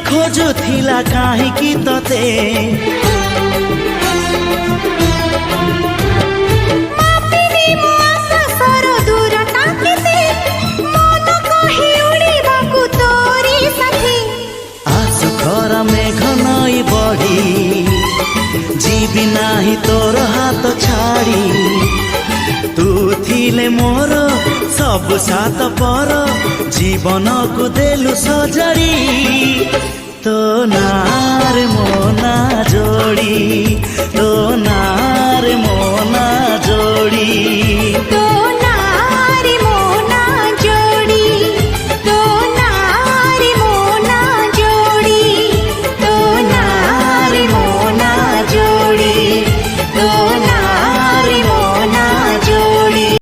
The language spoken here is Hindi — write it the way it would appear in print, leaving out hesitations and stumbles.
खोजुथिला काहींकि तते मापिनी मो आकाशर दूरता केते मन कहि उड़िबाकु तोरी साथी आसु खर मेघ नई बढी जीवी नाही तोर हात छाड़ी तू थिले मोर सब सात पर जीवन को देलु सजरी तो नार मोना जोड़ी तो नार मोना जोड़ी।